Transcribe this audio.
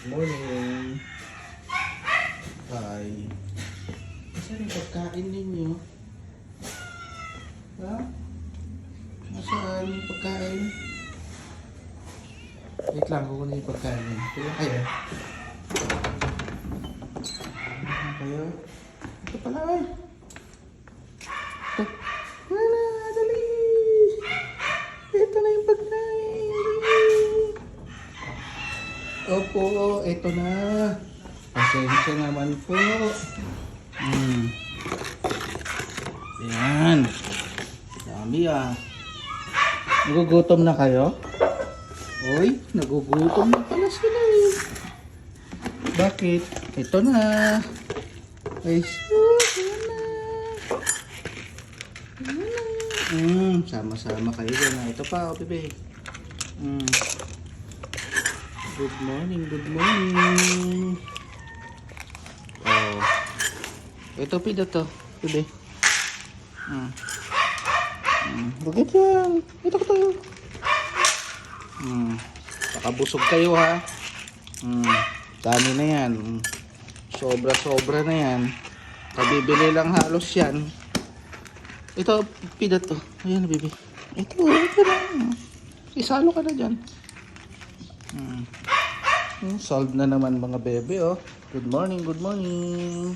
Morning. Hi. Saan yung pagkain ninyo? Ha? Nasaan yung pagkain? Wait lang, kukunin yung pagkain. Kailan kayo? Kailan kayo? Ito pala eh. Ito. Wala, dali. Ito na yung pagkain. Dali. Opo, ito na. Pasensya naman po. Ayan. Dami ah. Nagugutom na kayo? Uy, nagugutom na pala sila eh. Bakit? Ito na. Ay, sus, ayan na. Ayan na. Sama-sama kayo dyan ah. Ito pa, oh, bebe. Good morning, good morning. Oh. Ito, pida to. Bebe. Bakit yan? Ito ko tayo. Pakabusog kayo ha. Dami na yan. Sobra-sobra na yan. Kabibili lang halos yan. Ito, pida to. Ayan, bebe. Ito na. Isalo ka na dyan. Solved na naman mga bebe, oh. Good morning, good morning.